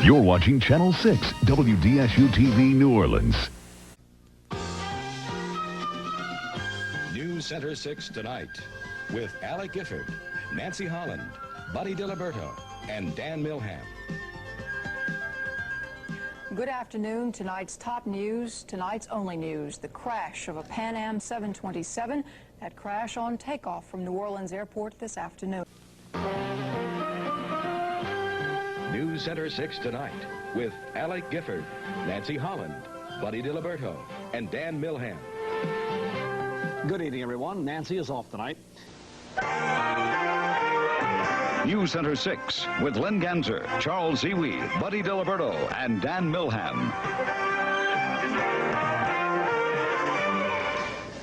You're watching Channel 6, WDSU TV, New Orleans. News Center 6 tonight with Alec Gifford, Nancy Holland, Buddy DiLiberto, and Dan Milham. Good afternoon. Tonight's top news, tonight's only news, the crash of a Pan Am 727. That crash on takeoff from New Orleans Airport this afternoon. News Center 6 tonight with Alec Gifford, Nancy Holland, Buddy DiLiberto, and Dan Milham. Good evening, everyone. Nancy is off tonight. News Center 6 with Len Ganser, Charles Ziwi, Buddy DiLiberto, and Dan Milham.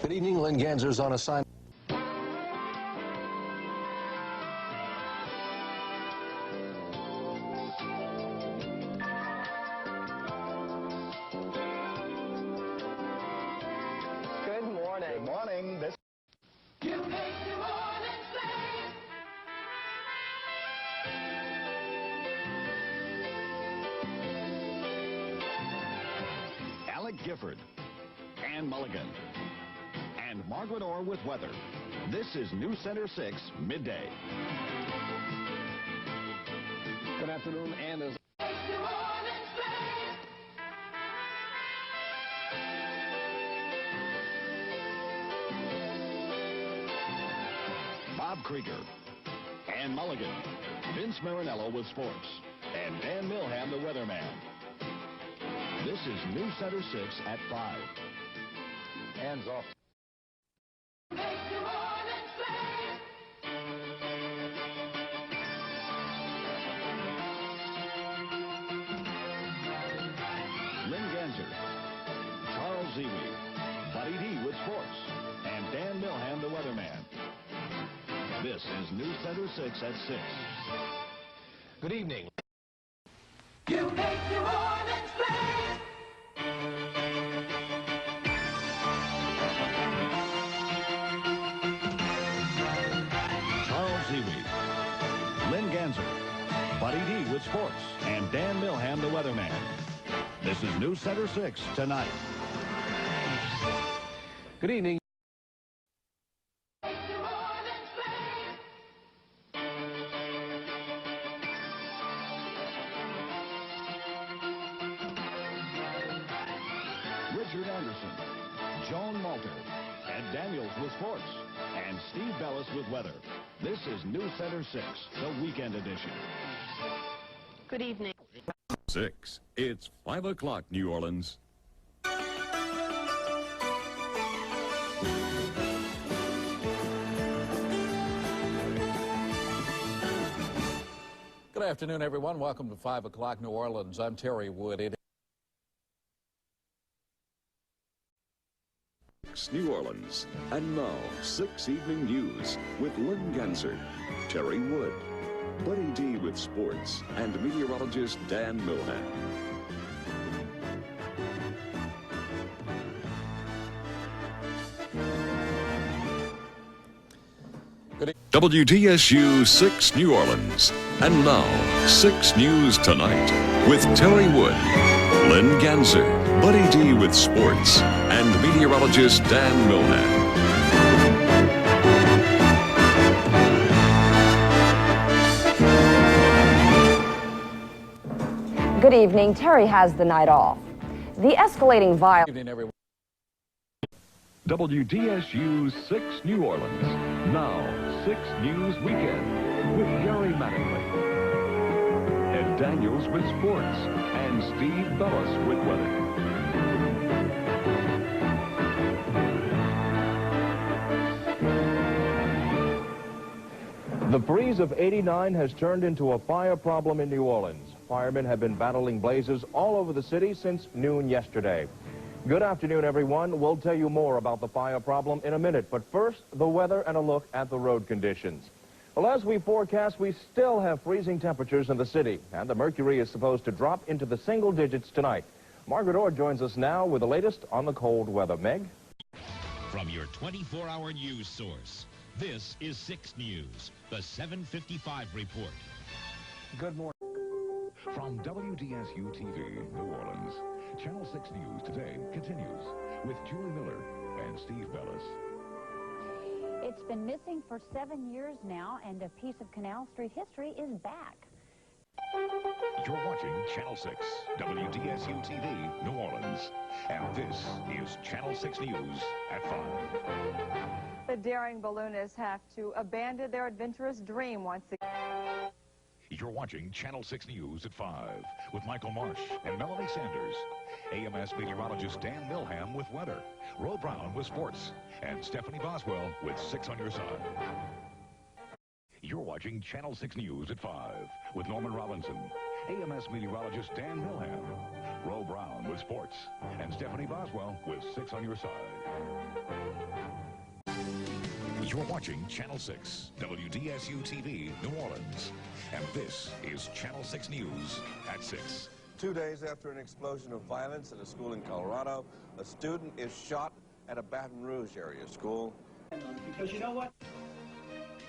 Good evening. Len Ganser's on assignment. Good morning. Good morning. This You make New Orleans sing. Alec Gifford, Ann Mulligan, and Margaret Orr with weather. This is News Center 6 midday. Good afternoon, and as Make New Orleans sing. Bob Krieger, Ann Mulligan, Vince Marinello with sports, and Dan Milham, the weatherman. This is News Center 6 at 5. hands off. Make New Orleans sing. Len Ganser, Charles Ziwi, Buddy D with sports, and Dan Milham, the weatherman. This is News Center 6 at 6. Good evening. You make New Orleans sing. Charles Ziwi, Len Ganser, Buddy D with sports, and Dan Milham, the weatherman. This is News Center 6 tonight. Good evening. Make New Orleans sing. Richard Anderson, Joan Malter, Ed Daniels with sports, and Steve Bellis with weather. This is News Center 6, the weekend edition. Good evening. 6. It's 5 o'clock, New Orleans. Good afternoon, everyone. Welcome to 5 o'clock New Orleans. I'm Terry Wood. It New Orleans. And now, 6 Evening News with Len Ganser, Terry Wood, Buddy D with sports, and meteorologist Dan Milham. WDSU 6 New Orleans. And now, 6 News Tonight with Terry Wood, Len Ganser, Buddy D with sports, and meteorologist Dan Milham. Good evening. Terry has the night off. The escalating violence. evening, everyone. WDSU 6 New Orleans. Now, 6 News Weekend with Gary Mattingly, Ed Daniels with sports, and Steve Bellis with weather. The breeze of 89 has turned into a fire problem in New Orleans. Firemen have been battling blazes all over the city since noon yesterday. Good afternoon, everyone. We'll tell you more about the fire problem in a minute, but first, the weather and a look at the road conditions. Well, as we forecast, we still have freezing temperatures in the city, and the mercury is supposed to drop into the single digits tonight. Margaret Orr joins us now with the latest on the cold weather. Meg? From your 24-hour news source, this is 6 News, the 7:55 report. Good morning. From WDSU TV, New Orleans, Channel 6 News Today continues with Julie Miller and Steve Bellis. It's been missing for 7 years now, and a piece of Canal Street history is back. You're watching Channel 6, WDSU TV, New Orleans. And this is Channel 6 News at 5. The daring balloonists have to abandon their adventurous dream once again. You're watching Channel 6 News at 5 with Michael Marsh and Melanie Sanders. AMS meteorologist Dan Milham with weather, Ro Brown with sports, and Stephanie Boswell with 6 on your side. You're watching Channel 6 News at 5 with Norman Robinson, AMS meteorologist Dan Milham, Ro Brown with sports, and Stephanie Boswell with 6 on your side. You're watching Channel 6, WDSU TV, New Orleans. And this is Channel 6 News at 6. 2 days after an explosion of violence at a school in Colorado, a student is shot at a Baton Rouge area school. Because you know what?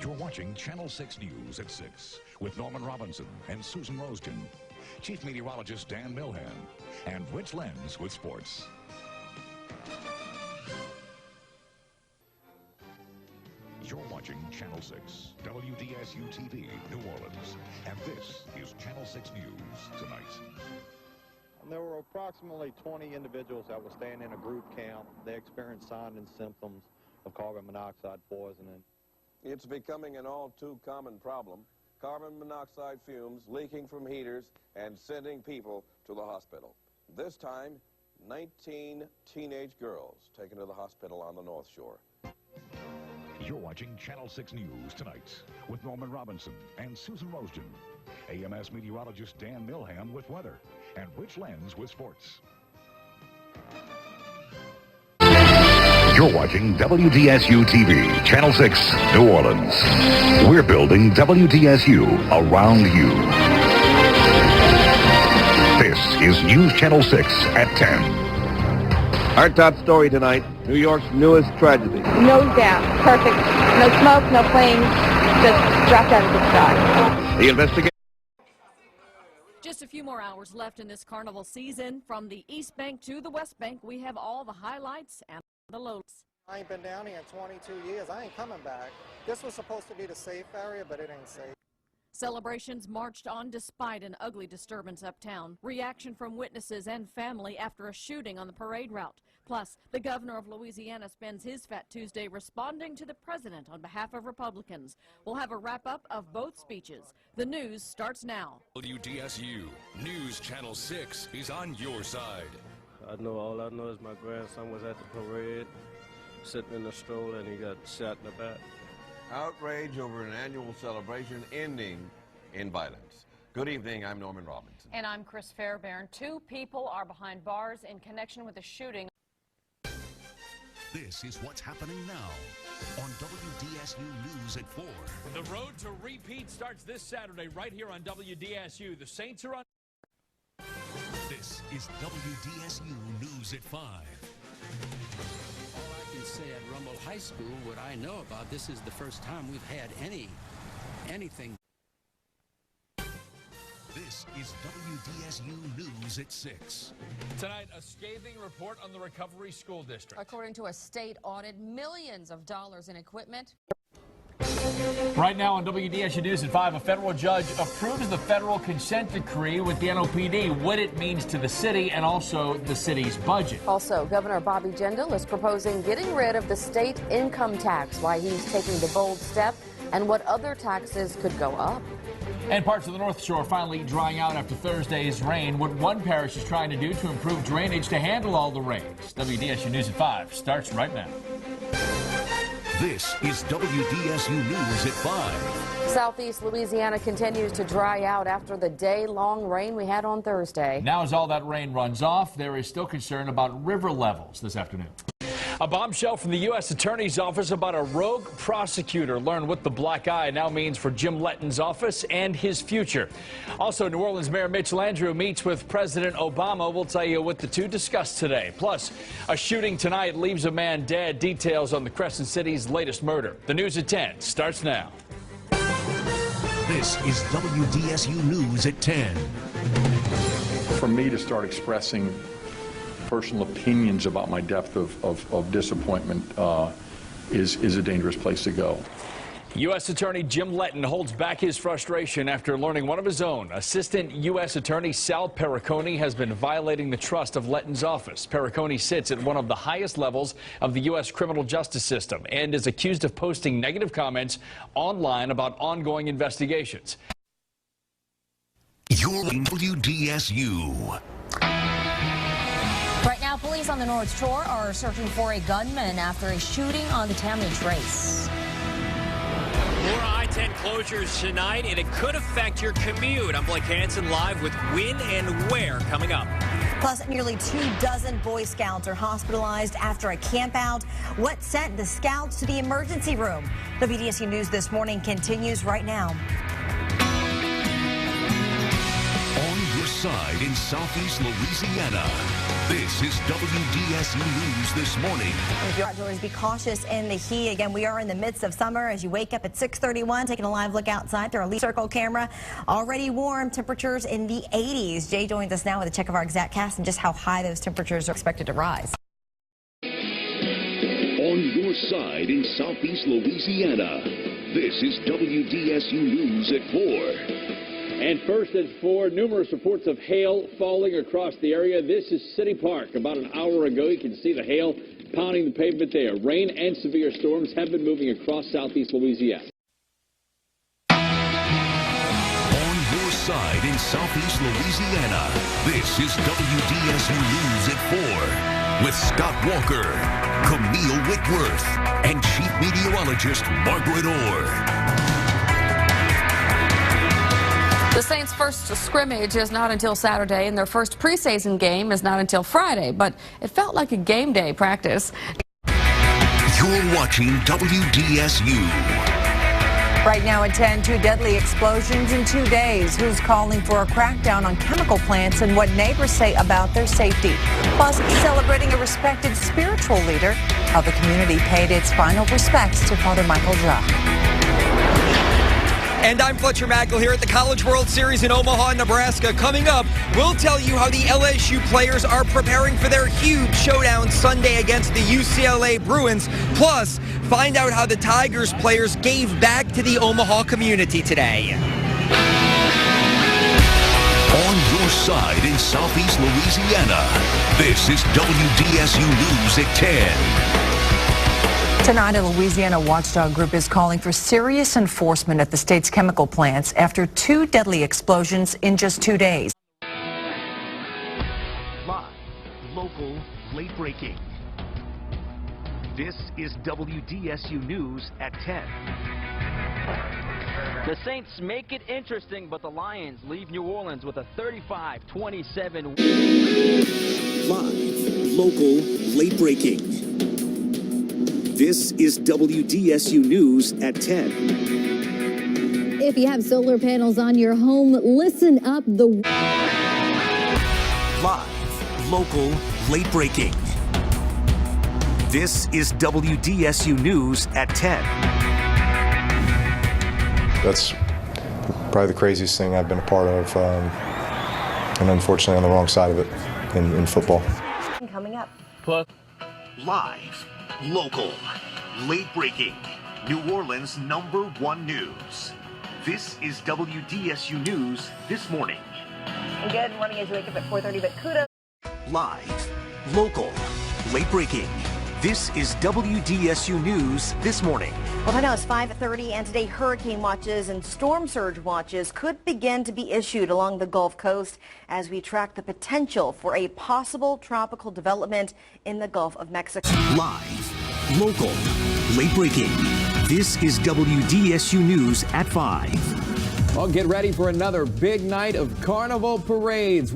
You're watching Channel 6 News at 6 with Norman Robinson and Susan Rosden, Chief Meteorologist Dan Milham, and Rich Lenz with sports. You're watching Channel 6, WDSU TV, New Orleans. And this is Channel 6 News tonight. There were approximately 20 individuals that were staying in a group camp. They experienced signs and symptoms of carbon monoxide poisoning. It's becoming an all too common problem. Carbon monoxide fumes leaking from heaters and sending people to the hospital. This time, 19 teenage girls taken to the hospital on the North Shore. You're watching Channel 6 News tonight with Norman Robinson and Susan Rosden, AMS meteorologist Dan Milham with weather, and Rich Lenz with sports. You're watching WDSU TV, Channel 6, New Orleans. We're building WDSU around you. This is News Channel 6 at 10. Our top story tonight, New York's newest tragedy. No doubt. Perfect. No smoke, no flames. Just dropped out of the sky. The investigation. Just a few more hours left in this carnival season. From the East Bank to the West Bank, we have all the highlights and the lows. I ain't been down here in 22 years. I ain't coming back. This was supposed to be the safe area, but it ain't safe. Celebrations marched on despite an ugly disturbance uptown. Reaction from witnesses and family after a shooting on the parade route. Plus, the governor of Louisiana spends his Fat Tuesday responding to the president on behalf of Republicans. We'll have a wrap-up of both speeches. The news starts now. WDSU News Channel 6 is on your side. All I know is my grandson was at the parade, sitting in the stroller, and he got shot in the back. Outrage over an annual celebration ending in violence. Good evening, I'm Norman Robinson. And I'm Chris Fairbairn. 2 people are behind bars in connection with a shooting. This is what's happening now on WDSU News at 4. The road to repeat starts this Saturday right here on WDSU. The Saints are on. This is WDSU News at 5. Say at Rumble High School, what I know about this is the first time we've had anything. This is WDSU News at 6. Tonight, a scathing report on the Recovery School District. According to a state audit, millions of dollars in equipment. Right now on WDSU News at 5, a federal judge approves the federal consent decree with the NOPD, what it means to the city and also the city's budget. Also, Governor Bobby Jindal is proposing getting rid of the state income tax, why he's taking the bold step, and what other taxes could go up. And parts of the North Shore finally drying out after Thursday's rain. What one parish is trying to do to improve drainage to handle all the rains. WDSU News at 5 starts right now. This is WDSU News at 5. Southeast Louisiana continues to dry out after the day-long rain we had on Thursday. Now as all that rain runs off, there is still concern about river levels this afternoon. A bombshell from the U.S. Attorney's Office about a rogue prosecutor. Learn what the black eye now means for Jim Letton's office and his future. Also, New Orleans Mayor Mitch Landrieu meets with President Obama. We'll tell you what the two discussed today. Plus, a shooting tonight leaves a man dead. Details on the Crescent City's latest murder. The news at 10 starts now. This is WDSU News at 10. For me to start expressing personal opinions about my depth of disappointment is a dangerous place to go. U.S. Attorney Jim Letton holds back his frustration after learning one of his own, Assistant U.S. Attorney Sal Perricone, has been violating the trust of Letton's office. Perricone sits at one of the highest levels of the U.S. criminal justice system and is accused of posting negative comments online about ongoing investigations. You're WDSU. Right now, police on the North Shore are searching for a gunman after a shooting on the Tammany Trace. More I-10 closures tonight, and it could affect your commute. I'm Blake Hansen live with when and where coming up. Plus, nearly 24 Boy Scouts are hospitalized after a campout. What sent the scouts to the emergency room? WDSU News This Morning continues right now. On your side in Southeast Louisiana, this is WDSU News This Morning. Outdoors, be cautious in the heat. Again, we are in the midst of summer. As you wake up at 6:31, taking a live look outside through our Leaf Circle camera. Already warm, temperatures in the 80s. Jay joins us now with a check of our exact cast and just how high those temperatures are expected to rise. On your side in Southeast Louisiana, this is WDSU News at 4. And first at 4, numerous reports of hail falling across the area. This is City Park. About an hour ago, you can see the hail pounding the pavement there. Rain and severe storms have been moving across southeast Louisiana. On your side in Southeast Louisiana, this is WDSU News at 4 with Scott Walker, Camille Whitworth, and Chief Meteorologist Margaret Orr. The Saints' first scrimmage is not until Saturday, and their first preseason game is not until Friday, but it felt like a game day practice. You're watching WDSU. Right now at 10, 2 deadly explosions in 2 days. Who's calling for a crackdown on chemical plants and what neighbors say about their safety? Plus, celebrating a respected spiritual leader, how the community paid its final respects to Father Michael Jha. And I'm Fletcher Mackel here at the College World Series in Omaha, Nebraska. Coming up, we'll tell you how the LSU players are preparing for their huge showdown Sunday against the UCLA Bruins. Plus, find out how the Tigers players gave back to the Omaha community today. On your side in Southeast Louisiana, this is WDSU News at 10. Tonight, a Louisiana watchdog group is calling for serious enforcement at the state's chemical plants after 2 deadly explosions in just 2 days. Live, local, late breaking. This is WDSU News at 10. The Saints make it interesting, but the Lions leave New Orleans with a 35-27. Live, local, late breaking. This is WDSU News at 10. If you have solar panels on your home, listen up. Live, local, late breaking. This is WDSU News at 10. That's probably the craziest thing I've been a part of, and unfortunately on the wrong side of it in football. Coming up. Live, local, late breaking, New Orleans #1 news. This is WDSU News This Morning. And good morning as you wake up at 4:30, but kudos. Live, local, late breaking. This is WDSU News This Morning. Well, right now it's 5:30, and today hurricane watches and storm surge watches could begin to be issued along the Gulf Coast as we track the potential for a possible tropical development in the Gulf of Mexico. Live, local, late breaking. This is WDSU News at 5. Well, get ready for another big night of carnival parades.